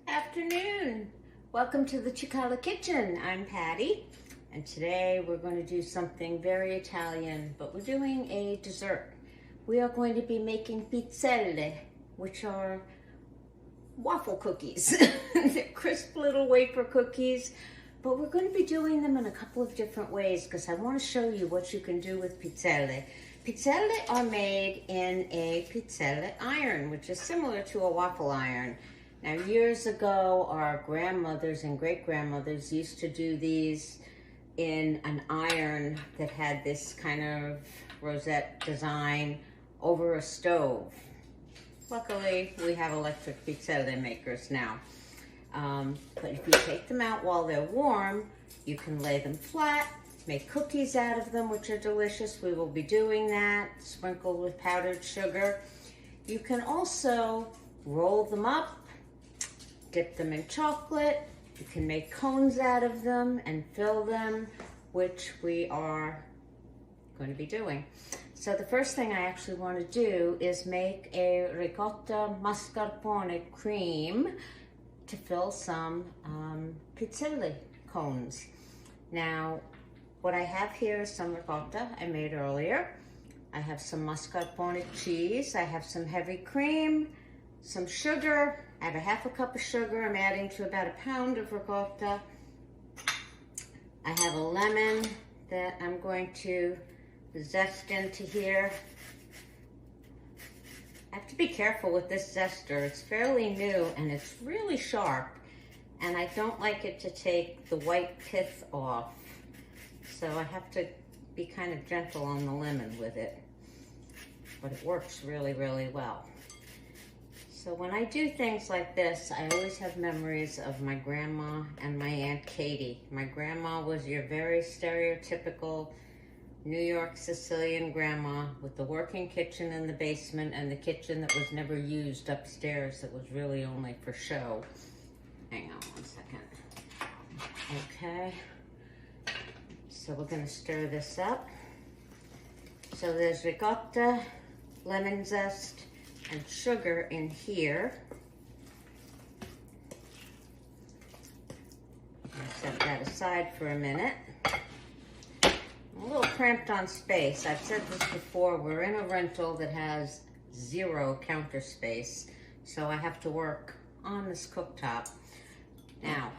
Afternoon. Welcome to the Cicala Kitchen. I'm Patty, and today we're going to do something very Italian, but we're doing a dessert. We are going to be making pizzelle, which are waffle cookies. They're crisp little wafer cookies, but we're going to be doing them in a couple of different ways because I want to show you what you can do with pizzelle. Pizzelle are made in a pizzelle iron, which is similar to a waffle iron. Now, years ago, our grandmothers and great-grandmothers used to do these in an iron that had this kind of rosette design over a stove. Luckily, we have electric pizzelle makers now. But if you take them out while they're warm, you can lay them flat, make cookies out of them, which are delicious. We will be doing that, sprinkled with powdered sugar. You can also roll them up, dip them in chocolate. You can make cones out of them and fill them, which we are going to be doing. So the first thing I actually want to do is make a ricotta mascarpone cream to fill some pizzelle cones. Now, what I have here is some ricotta I made earlier. I have some mascarpone cheese. I have some heavy cream, some sugar. I have a half a cup of sugar. I'm adding to about a pound of ricotta. I have a lemon that I'm going to zest into here. I have to be careful with this zester. It's fairly new and it's really sharp, and I don't like it to take the white pith off. So I have to be kind of gentle on the lemon with it, but it works really, really well. So when I do things like this, I always have memories of my grandma and my Aunt Katie. My grandma was your very stereotypical New York Sicilian grandma with the working kitchen in the basement and the kitchen that was never used upstairs, that was really only for show. Hang on one second. Okay. So we're gonna stir this up. So there's ricotta, lemon zest, and sugar in here. I'll set that aside for a minute. I'm a little cramped on space. I've said this before, we're in a rental that has 0 counter space, so I have to work on this cooktop. Now,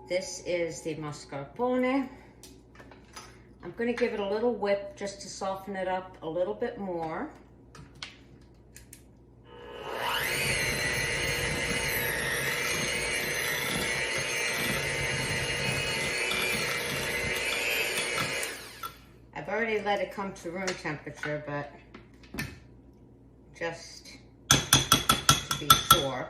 this is the mascarpone. I'm going to give it a little whip just to soften it up a little bit more. I've already let it come to room temperature, but just to be sure.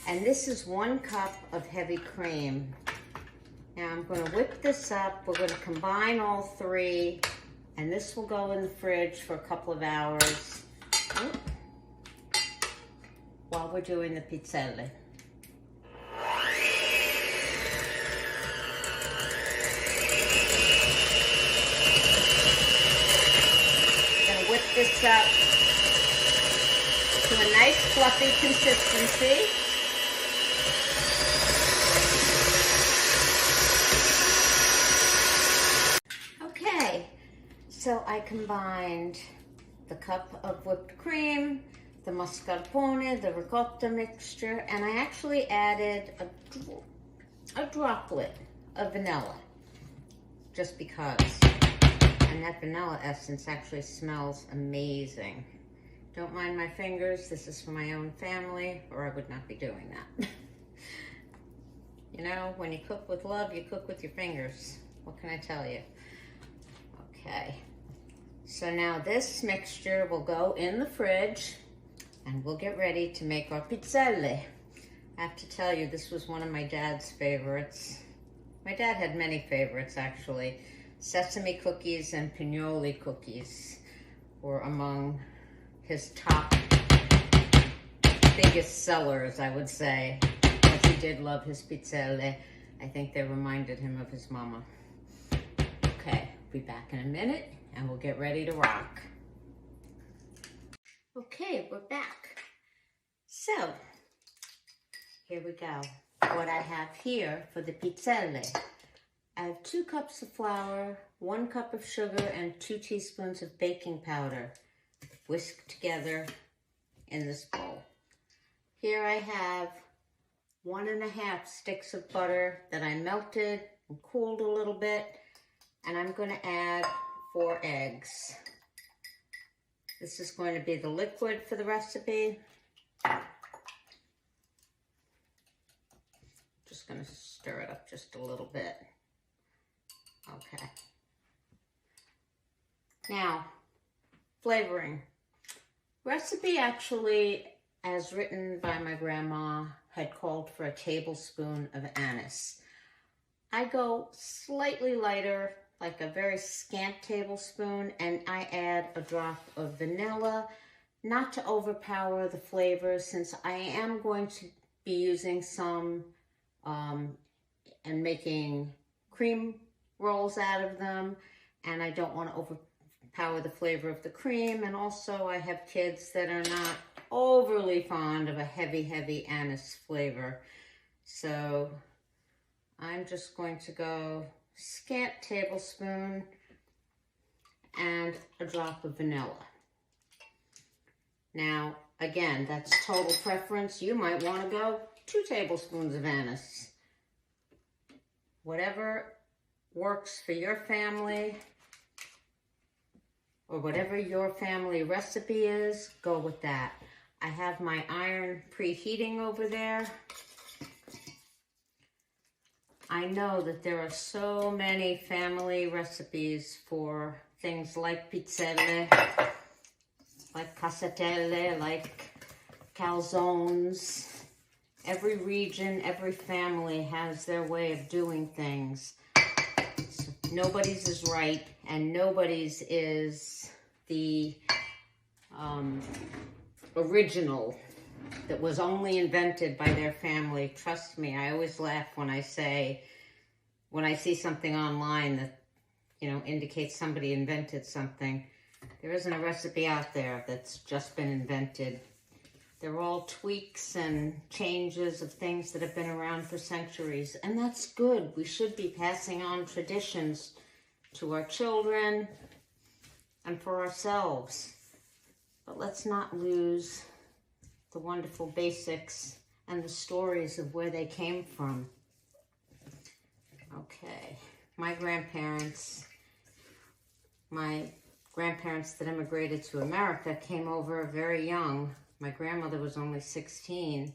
And this is 1 cup of heavy cream. Now I'm going to whip this up. We're going to combine all 3, and this will go in the fridge for a couple of hours while we're doing the pizzelle. I'm going to whip this up to a nice fluffy consistency. So I combined the cup of whipped cream, the mascarpone, the ricotta mixture, and I actually added a droplet of vanilla, just because. And that vanilla essence actually smells amazing. Don't mind my fingers, this is for my own family, or I would not be doing that. You know, when you cook with love, you cook with your fingers. What can I tell you? Okay. So now this mixture will go in the fridge and we'll get ready to make our pizzelle. I have to tell you, this was one of my dad's favorites. My dad had many favorites, actually. Sesame cookies and pinoli cookies were among his top biggest sellers, I would say. But he did love his pizzelle. I think they reminded him of his mama. Okay. be back in a minute and we'll get ready to rock. Okay, we're back. So, here we go. What I have here for the pizzelle. I have 2 cups of flour, 1 cup of sugar, and 2 teaspoons of baking powder whisked together in this bowl. Here I have 1½ sticks of butter that I melted and cooled a little bit, and I'm going to add 4 eggs. This is going to be the liquid for the recipe. Just going to stir it up just a little bit. Okay. Now, flavoring. Recipe actually, as written by my grandma, had called for a tablespoon of anise. I go slightly lighter, like a very scant tablespoon, and I add a drop of vanilla, not to overpower the flavor, since I am going to be using some and making cream rolls out of them, and I don't want to overpower the flavor of the cream. And also I have kids that are not overly fond of a heavy anise flavor, so I'm just going to go scant tablespoon and a drop of vanilla. Now again, that's total preference. You might want to go 2 tablespoons of anise. Whatever works for your family, or whatever your family recipe is, go with that. I have my iron preheating over there. I know that there are so many family recipes for things like pizzelle, like casatelle, like calzones. Every region, every family has their way of doing things. So nobody's is right, and nobody's is the original that was only invented by their family. Trust me, I always laugh when I see something online that, you know, indicates somebody invented something. There isn't a recipe out there that's just been invented. They're all tweaks and changes of things that have been around for centuries, and that's good. We should be passing on traditions to our children and for ourselves. But let's not lose the wonderful basics and the stories of where they came from. Okay, my grandparents that immigrated to America came over very young. My grandmother was only 16.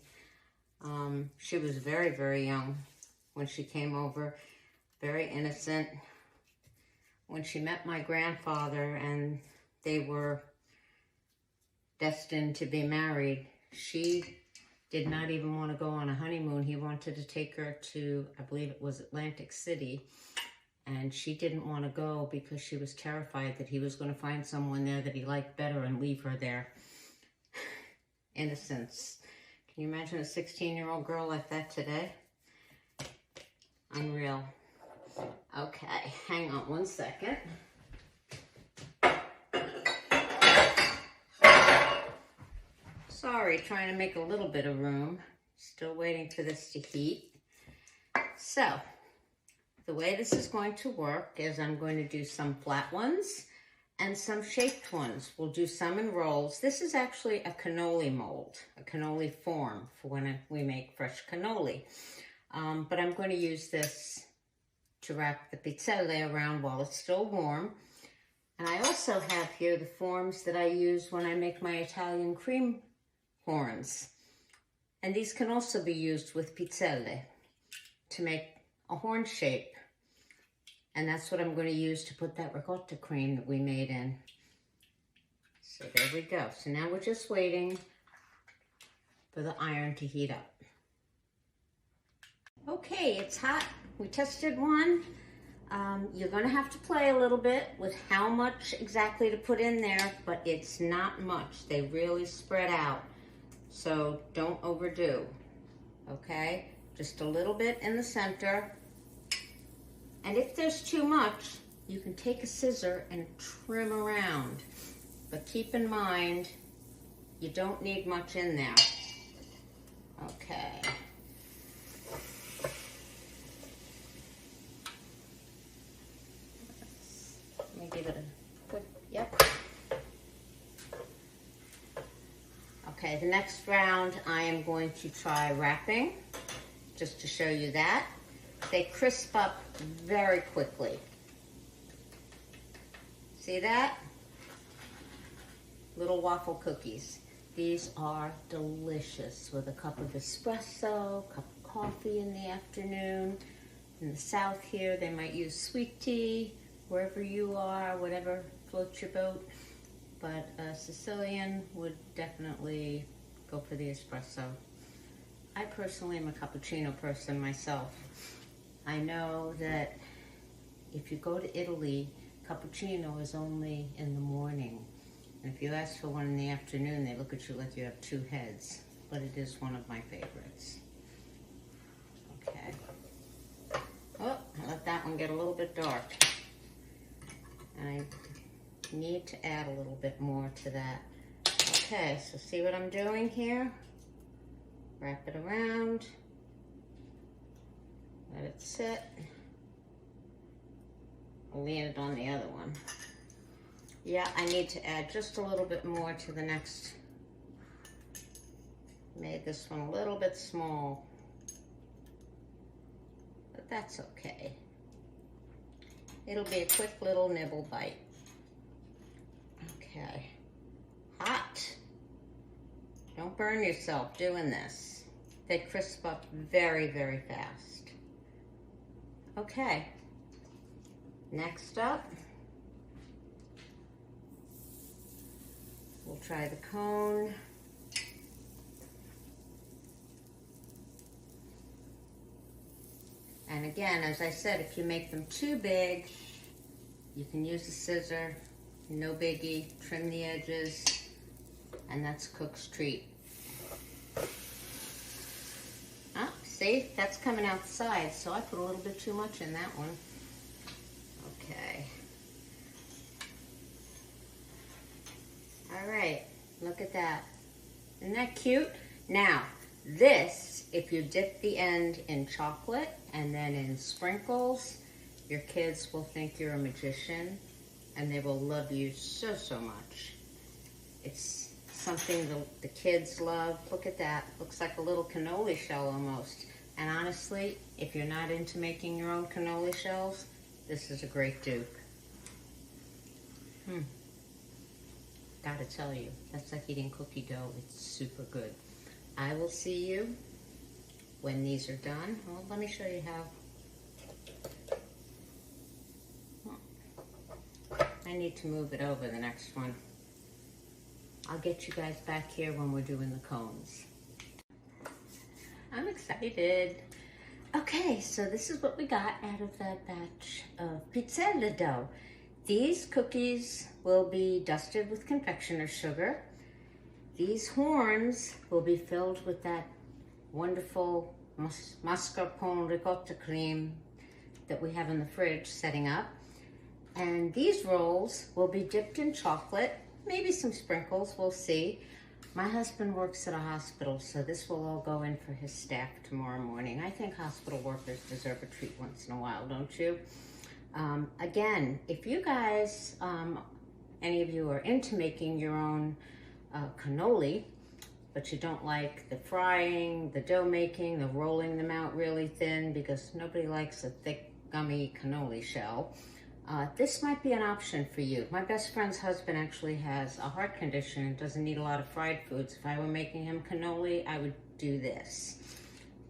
She was very young when she came over, very innocent. When she met my grandfather and they were destined to be married, she did not even want to go on a honeymoon. He wanted to take her to, I believe it was Atlantic City, and she didn't want to go because she was terrified that he was going to find someone there that he liked better and leave her there. Innocence. Can you imagine a 16-year-old girl like that today? Unreal. Okay, hang on 1 second. Sorry, trying to make a little bit of room. Still waiting for this to heat. So, the way this is going to work is I'm going to do some flat ones and some shaped ones. We'll do some in rolls. This is actually a cannoli mold, a cannoli form for when we make fresh cannoli. But I'm going to use this to wrap the pizzelle around while it's still warm. And I also have here the forms that I use when I make my Italian cream horns. And these can also be used with pizzelle to make a horn shape. And that's what I'm going to use to put that ricotta cream that we made in. So there we go. So now we're just waiting for the iron to heat up. Okay, it's hot. We tested one. You're going to have to play a little bit with how much exactly to put in there, but it's not much. They really spread out. So don't overdo, okay? Just a little bit in the center. And if there's too much, you can take a scissor and trim around. But keep in mind, you don't need much in there. Okay. Let me give it a quick, yep. Okay, the next round I am going to try wrapping, just to show you that. They crisp up very quickly. See that? Little waffle cookies. These are delicious with a cup of espresso, cup of coffee in the afternoon. In the South here, they might use sweet tea, wherever you are, whatever floats your boat. But a Sicilian would definitely go for the espresso. I personally am a cappuccino person myself. I know that if you go to Italy, cappuccino is only in the morning. And if you ask for one in the afternoon, they look at you like you have two heads. But it is one of my favorites. Okay. Oh, I let that one get a little bit dark. And I need to add a little bit more to that. Okay, so see what I'm doing here? Wrap it around. Let it sit. I'll lean it on the other one. Yeah, I need to add just a little bit more to the next. Made this one a little bit small, but that's okay. It'll be a quick little nibble bite. Okay. Hot. Don't burn yourself doing this. They crisp up very, very fast. Okay. Next up, we'll try the cone. And again, as I said, if you make them too big, you can use a scissor, no biggie, trim the edges, and that's cook's treat. Ah, see, that's coming out the side, so I put a little bit too much in that one. Okay. All right, look at that. Isn't that cute? Now, this, if you dip the end in chocolate and then in sprinkles, your kids will think you're a magician and they will love you so, so much. It's something the kids love. Look at that. Looks like a little cannoli shell almost. And honestly, if you're not into making your own cannoli shells, this is a great dupe. Gotta tell you, that's like eating cookie dough. It's super good. I will see you when these are done. Well, let me show you how. I need to move it over the next one. I'll get you guys back here when we're doing the cones. I'm excited. Okay, so this is what we got out of that batch of Pizzelle dough. These cookies will be dusted with confectioner's sugar. These horns will be filled with that wonderful mascarpone ricotta cream that we have in the fridge setting up. And these rolls will be dipped in chocolate, maybe some sprinkles, we'll see. My husband works at a hospital, so this will all go in for his staff tomorrow morning. I think hospital workers deserve a treat once in a while, don't you? Again, if you guys, any of you are into making your own cannoli, but you don't like the frying, the dough making, the rolling them out really thin, because nobody likes a thick, gummy cannoli shell, this might be an option for you. My best friend's husband actually has a heart condition and doesn't eat a lot of fried foods. If I were making him cannoli, I would do this.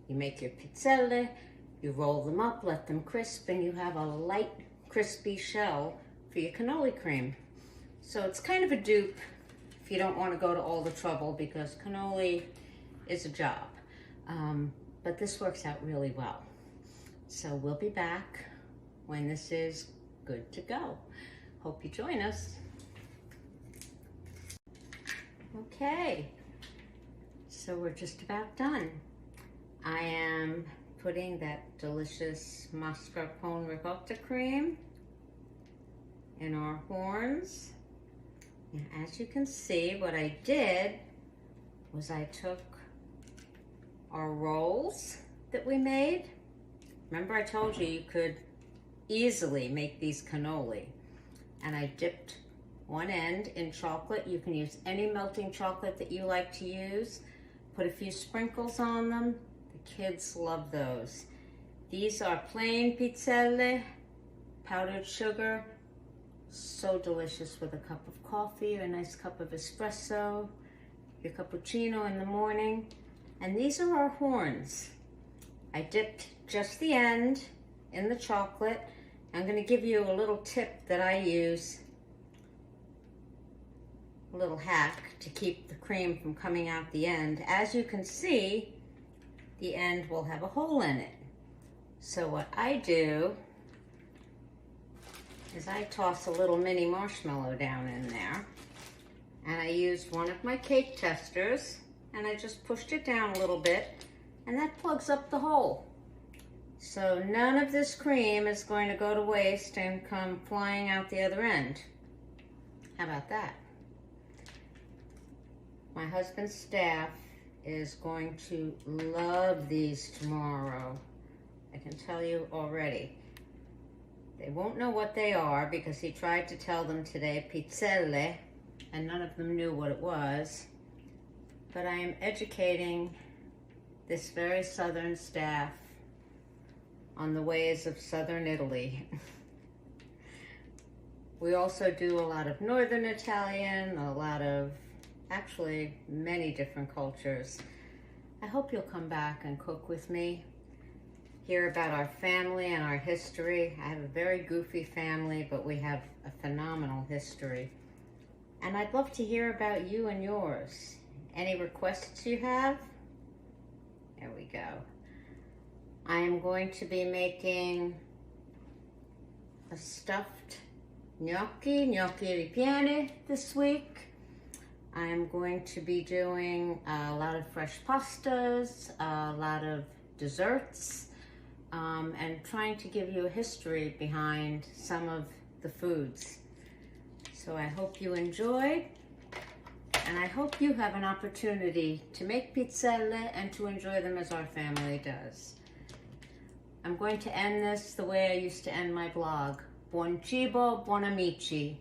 You make your pizzelle, you roll them up, let them crisp, and you have a light, crispy shell for your cannoli cream. So it's kind of a dupe if you don't want to go to all the trouble, because cannoli is a job. But this works out really well. So we'll be back when this is good to go. Hope you join us. Okay, so we're just about done. I am putting that delicious mascarpone ricotta cream in our horns. And as you can see, what I did was I took our rolls that we made. Remember I told you you could easily make these cannoli. And I dipped one end in chocolate. You can use any melting chocolate that you like to use. Put a few sprinkles on them. The kids love those. These are plain pizzelle, powdered sugar. So delicious with a cup of coffee or a nice cup of espresso, your cappuccino in the morning. And these are our horns. I dipped just the end in the chocolate. I'm going to give you a little tip that I use, a little hack to keep the cream from coming out the end. As you can see, the end will have a hole in it. So what I do is I toss a little mini marshmallow down in there, and I used one of my cake testers, and I just pushed it down a little bit, and that plugs up the hole. So none of this cream is going to go to waste and come flying out the other end. How about that? My husband's staff is going to love these tomorrow. I can tell you already. They won't know what they are because he tried to tell them today, Pizzelle, and none of them knew what it was. But I am educating this very southern staff on the ways of southern Italy. We also do a lot of northern Italian, a lot of, actually, many different cultures. I hope you'll come back and cook with me. Hear about our family and our history. I have a very goofy family, but we have a phenomenal history. And I'd love to hear about you and yours. Any requests you have? There we go. I am going to be making a stuffed gnocchi ripiene this week. I am going to be doing a lot of fresh pastas, a lot of desserts, and trying to give you a history behind some of the foods. So I hope you enjoyed, and I hope you have an opportunity to make pizzelle and to enjoy them as our family does. I'm going to end this the way I used to end my blog. Buon cibo, buon amici.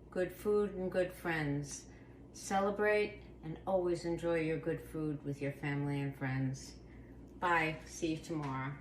Good food and good friends. Celebrate and always enjoy your good food with your family and friends. Bye. See you tomorrow.